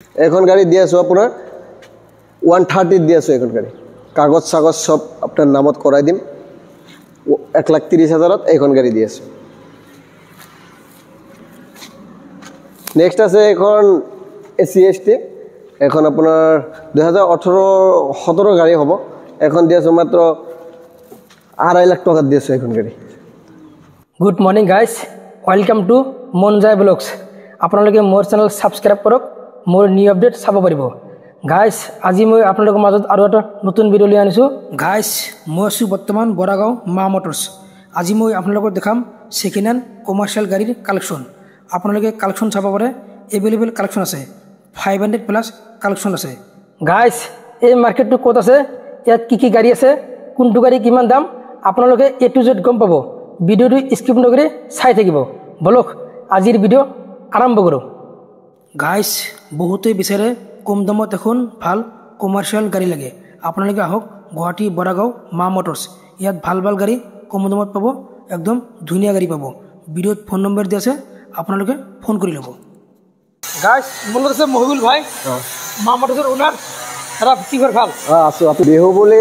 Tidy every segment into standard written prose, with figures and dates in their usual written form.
এখন গাড়ি দি আছো আপোনাৰ 130 দি আছো এখন গাড়ি কাগজ সাগজ সব আপনার নামত করাই দিম 1,30,000 এখন গাড়ি দি আছো নেক্সট আছে এখন এসিএসটি এখন আপনার 2018-17 গাড়ি হ'ব এখন দি আছো মাত্র 2.5 লাখ টাকা দি আছো এখন গাড়ি good morning guys welcome to Monjai blogs আপোনালোকে মোৰ চেনেল সাবস্ক্ৰাইব কৰক মোৰ নিউ আপডেট চাব পাৰিব গাইস আজি মই আপোনালোকৰ মাজত আৰু এটা নতুন ভিডিও লৈ আনিছো গাইস মই আছো বৰ্তমান বৰাগাঁও মা মটৰছ আজি মই আপোনালোকক দেখাম সেকেন্ড হ্যান্ড কমাৰ্শিয়াল গাড়ীৰ কালেকশ্যন আপোনালোকে কালেকশ্যন চাব পাৰে এভেইলেবল কালেকশ্যন আছে 500 প্লাস কালেকশ্যন আছে গাইস এই মার্কেটটো ক'ত আছে ইয়াত কি গাড়ী আছে কোনটো গাড়ী কিমান দাম আপোনালোকে এ টু জেড গম পাব ভিডিওটো স্কিপ নকৰি চাই থাকিব বলক আজিৰ ভিডিও আৰম্ভ কৰো গাইস বহুতে বিচাৰে কম দামত এখন ভাল কমাৰ্শিয়াল গাড়ী লাগে আপোনালোকে আহক গুৱাহাটী বৰাগাঁও মা মটৰছ ইয়াত ভাল ভাল গাড়ী কম দামত পাব একদম ধুনীয়া গাড়ী পাব ভিডিওত ফোন নম্বৰ দিয়া আছে আপোনালোকে ফোন কৰি ল'ব গাইস মোৰ লগত আছে মহিবুল ভাই মা মটৰছৰ ওনাৰ এটা ফিভাৰ ভাল আছো আপনি বিহু বলে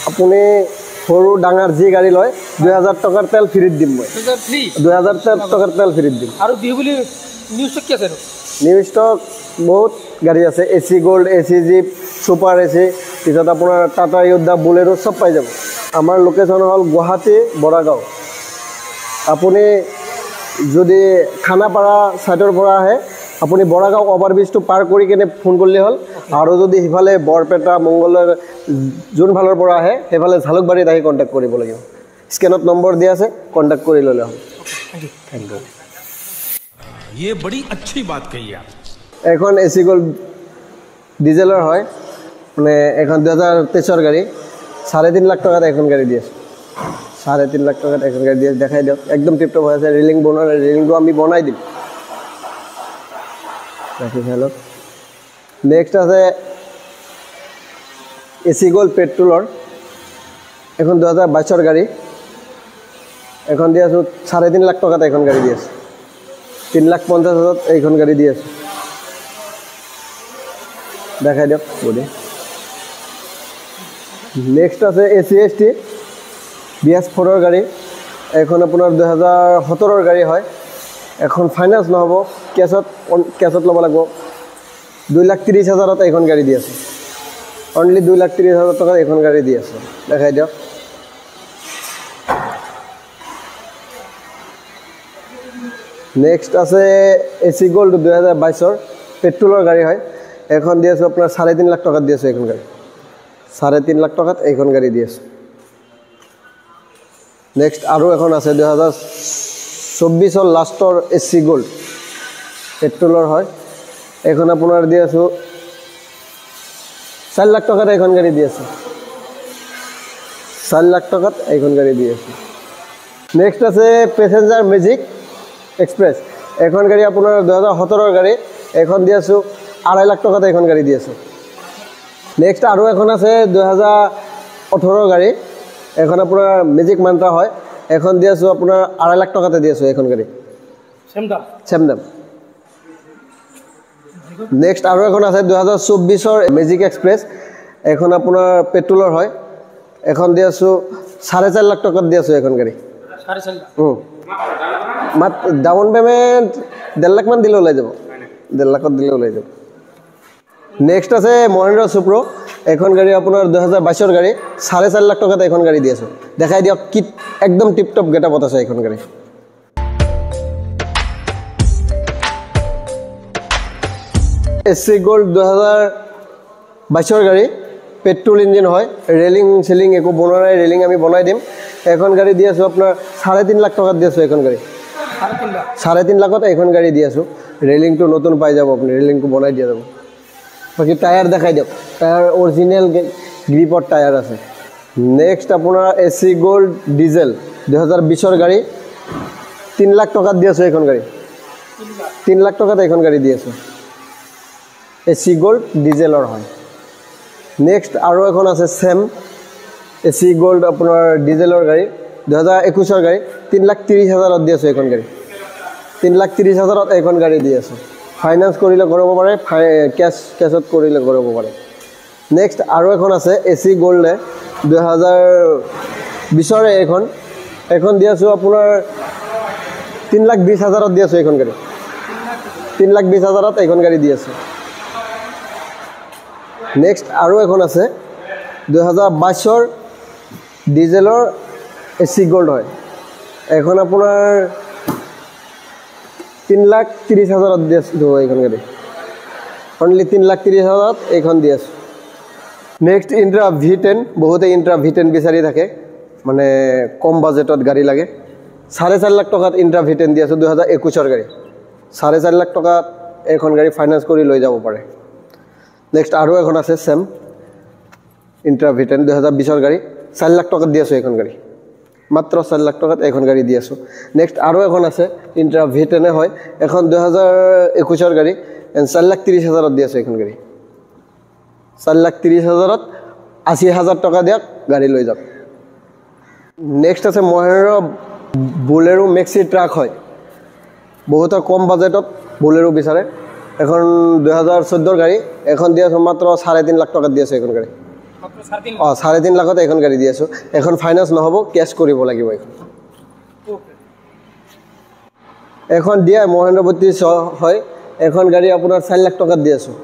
আপনি সৰু ডাঙৰ যি গাড়ী লয় 2000 টকাৰ তেল ফ্ৰীত দিম মই 2000 টকাৰ তেল ফ্ৰীত দিম আৰু বিহু বুলি নিউ স্টক কি আছে নিউ স্টক বহুত গাড়ী আছে AC gold AC jeep super AC পিছত আপোনাৰ টাটা ইয়োদ্ধা বুলেৰো সব পাই যাব আমাৰ লোকেশন হল গুৱাহাটী বৰাগাঁও আপুনি যদি খানাপাৰা সাইডৰ পৰা আহে আপুনি বৰাগাঁও ওভাৰব্ৰিজটো পাৰ কৰি কিনে ফোন কৰিলে হল আৰু যদি ইফালে বৰপেটা মংগলৰ যোনফালৰ পৰা আহে সেইফালে ঝালুকবাৰীত আহি কন্টাক্ট কৰিব লাগিব স্ক্যানত নম্বৰ দিয়া আছে কন্টাক্ট কৰি ললে হল থ্যাংক ইউ ये बड़ी अच्छी बात कही आप এখন এসি গোল্ড ডিজেলৰ হয় মানে এখন 2023 গাড়ী 3.5 লাখ টাকাত এখন গাড়ী দি আছে 3.5 লাখ টাকাত এখন গাড়ী দি দেখাই দিও একদম টিপটপ হৈ আছে ৰেলিং বনাৰ ৰেলিংটো আমি বনাই দিম ৰাখি হেল্ল নেক্সট আছে এসি গোল্ড পেট্ৰোলৰ এখন 2022 গাড়ী এখন দি আছো 3.5 লাখ টাকাত এখন গাড়ী দি আছে 3,50,000 এইখন গাড়ী দি আছে দেখাই দিয়ক বডি নেক্সট আছে এসিএসটি BS4 গাড়ী এখন আপোনাৰ 2017 গাড়ী হয় এখন ফাইনান্স নহব কেছত ল'ব লাগিব 2,30,000 এইখন গাড়ী দি আছে অনলি 2,30,000 টকা এইখন গাড়ী দি আছে দেখাই দিয়ক নেক্সট আছে এসি গোল্ড 2022 পেট্ৰোলৰ গাড়ী হয় এখন দি আছো আপোনাৰ 3.5 লাখ টাকাত দি আছে এখন গাড়ী 3.5 লাখ টাকাত এইখন গাড়ী দি আছে নেক্সট আৰু এখন আছে 2024 লাষ্টৰ এসি গোল্ড পেট্ৰোলৰ হয় এখন আপোনাৰ দি আছো 4 লাখ টাকাত এইখন গাড়ী দি আছে 4 লাখ টাকাত এইখন গাড়ী দি আছে নেক্সট আছে প্যাসেঞ্জাৰ ম্যাজিক এক্সপ্ৰেছ এখন গাড়ী আপোনাৰ 2017 গাড়ী এখন দি আছো 2.5 লাখ টাকাত এখন গাড়ী দি আছে নেক্সট আৰু এখন আছে 2018 গাড়ী এখন আপোনাৰ ম্যাজিক মান্ত্ৰা হয় এখন দি আছো আপোনাৰ 2.5 লাখ টাকাতে দি আছো এখন গাড়ী সেম দাম নেক্সট আৰু এখন আছে 2024 ম্যাজিক এক্সপ্ৰেছ এখন আপোনাৰ পেট্ৰোলৰ হয় এখন দি আছো 4.5 লাখ টাকাত দি আছো এখন গাড়ী 4.5 লাখ মাত ডাউন পেমেন্ট 1.5 লাখ মান দিলে ওলাই যাব 1.5 লাখত দিলে ওলাই যাব নেক্সট আছে মহিন্দ্ৰা সুপ্ৰ এখন গাড়ী আপোনাৰ 2022 গাড়ী 4.5 লাখ টাকাত এখন গাড়ী দি আছে দেখাই দিয়ক কি একদম টিপটপ গেটআপত আছে এখন গাড়ী এসি গোল্ড 2022 গাড়ী পেট্ৰোল ইঞ্জিন হয় ৰেলিং সেলিং একো বনোৱা নাই ৰেলিং আমি বনাই দিম এখন গাড়ী দি আছো আপোনাৰ 3.5 লাখ টাকাত দি আছো এখন গাড়ী 3.5 লাখত এখন গাড়ী দি আছো ৰেলিংটো নতুন পাই যাব আপুনি ৰেলিংটো বনাই দিয়া যাব বাকি টায়াৰ দেখাই দিয়ক টায়াৰ অৰিজিনাল গ্ৰিপৰ টায়াৰ আছে নেক্সট আপোনাৰ এসি গোল্ড ডিজেল 2020 গাড়ী 3 লাখ টাকাত দি আছো এখন গাড়ী 3 লাখ টাকাত এখন গাড়ী দি আছো এসি গোল্ড ডিজেলৰ হয় নেক্সট আৰু এখন আছে সেম এসি গোল্ড আপোনাৰ ডিজেলৰ গাড়ী 2021 গাড়ী 3,30,000 দি আছো এখন গাড়ী 3,30,000 এখন গাড়ী দি আছো ফাইনেন্স কৰিলে কৰিব পাৰে, কেছত কৰিলে কৰিব পাৰে। নেক্সট আৰু এখন আছে AC Gold 2020 এখন দি আছোঁ আপোনাৰ 3,20,000 দি আছোঁ। এইখন গাড়ী 3,20,000 এইখন গাড়ী দি আছোঁ। নেক্সট আৰু এখন আছে 2022 ডিজেলৰ AC Gold হয়। এখন আপোনাৰ 3,30,000 দি আছোঁ এইখন গাড়ী, অনলি 3,30,000 এইখন দি আছোঁ। নেক্সট ইন্ট্ৰা V10, বহুতে ইন্ট্ৰা V10 বিচাৰি থাকে, মানে কম বাজেটত গাড়ী লাগে। 4.5 লাখ টকাত ইন্ট্ৰা V10 দি আছোঁ, 2021 গাড়ী। 4.5 লাখ টকাত এইখন গাড়ী ফাইনেন্স কৰি লৈ যাব পাৰে। নেক্সট আৰু এখন আছে চেম ইন্ট্ৰা V10 2020 গাড়ী, 4 লাখ টকাত দি আছোঁ এইখন গাড়ী, মাত্ৰ 4 লাখ টকাত এইখন গাড়ী দি আছোঁ। নেক্সট আৰু এখন আছে ইন্ট্ৰা V10 হয়, এখন 2021 গাড়ী, 4,30,000 দি আছোঁ এইখন গাড়ী। 4,30,000 80,000 টকা দিয়ক, গাড়ী লৈ যাওক। নেক্সট আছে মহেন্দ্ৰ বলেৰো মেক্সি ট্ৰাক হয়, বহুতে কম বাজেটত বলেৰো বিচাৰে। এখন 2014 গাড়ী, এখন দি আছোঁ মাত্ৰ 3.5 লাখ টকাত দি আছোঁ এইখন গাড়ী। 3.5 লাখত এইখন গাড়ী দি আছোঁ। এখন ফাইনেন্স নহ'ব, কেছ কৰিব লাগিব এইখন। এখন দিয়া মহেন্দ্ৰ 32 হয়, এখন গাড়ী আপোনাৰ 4 লাখ টকাত দি আছোঁ।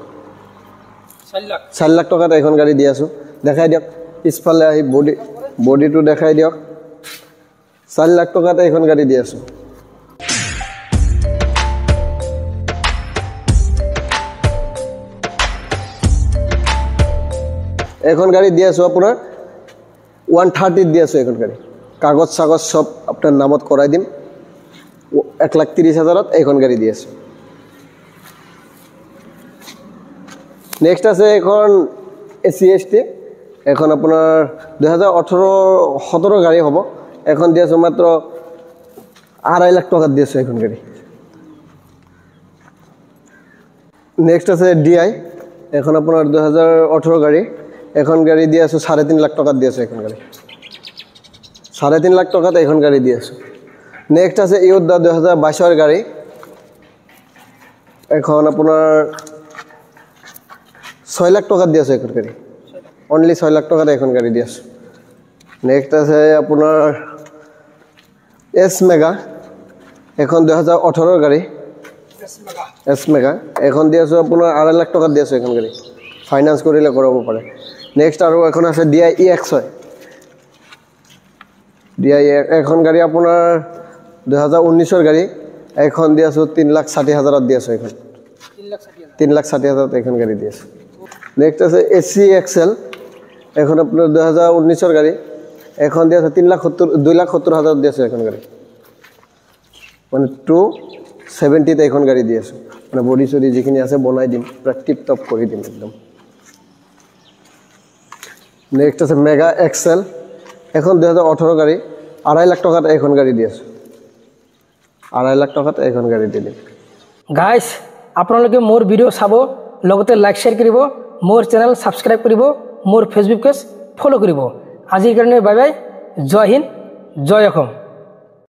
4 লাখ টকাত এইখন গাড়ী দি আছোঁ। দেখাই দিয়ক, পিছফালে আহি বডিটো দেখাই দিয়ক। 4 লাখ টকাত এইখন গাড়ী দি আছোঁ। এখন গাড়ী দি আছোঁ আপোনাৰ 130 দি আছোঁ এইখন গাড়ী। কাগজ চাগজ চব আপোনাৰ নামত কৰাই দিম। 1,30,000 এইখন গাড়ী দি আছোঁ। নেক্সট আছে এখন AC ST, এখন আপোনাৰ 2018-17 গাড়ী হ'ব। এখন দি আছোঁ মাত্ৰ 2.5 লাখ টকাত দি আছোঁ এইখন গাড়ী। নেক্সট আছে DI, এখন আপোনাৰ 2018 গাড়ী, এখন গাড়ী দি আছোঁ 3.5 লাখ টকাত দি আছোঁ এইখন গাড়ী। 3.5 লাখ টকাত এইখন গাড়ী দি আছোঁ। নেক্সট আছে ইয়োদ্ধা 2022 গাড়ী, এখন আপোনাৰ 6 লাখ টকাত দি আছোঁ এইখন গাড়ী, অনলি 6 লাখ টকাত এইখন গাড়ী দি আছোঁ। নেক্সট আছে আপোনাৰ S Mega, এখন 2018 গাড়ী, S Mega, এখন দি আছোঁ আপোনাৰ 2.5 লাখ টকাত দি আছোঁ এইখন গাড়ী, ফাইনেন্স কৰিলে কৰাব পাৰে। নেক্সট আৰু এখন আছে DI EX হয়, DI এখন গাড়ী আপোনাৰ 2019 গাড়ী, এখন দি আছোঁ 3,60,000 দি আছোঁ এইখন, 3,60,000 এইখন গাড়ী দি আছোঁ। নেক্সট আছে AC XL, এখন আপোনাৰ 2019 গাড়ী, এখন দি আছে 2,70,000 দি আছে এইখন গাড়ী, মানে 270 এইখন গাড়ী দি আছোঁ। মানে বডি চডি যিখিনি আছে বনাই দিম, পুৰা টিপ টপ কৰি দিম একদম। নেক্সট আছে মেগা XL, এখন 2018 গাড়ী, 2.5 লাখ টকাত এইখন গাড়ী দি আছোঁ, 2.5 লাখ টকাত এইখন গাড়ী দি দিম। গাইজ আপোনালোকে মোৰ ভিডিঅ' চাব, লগতে লাইক শ্বেয়াৰ কৰিব, মোৰ চেনেল ছাবস্ক্ৰাইব কৰিব, মোৰ ফেচবুক পেজ ফ'ল' কৰিব। আজিৰ কাৰণে বাই বাই, জয় হিন্দ, জয় অসম।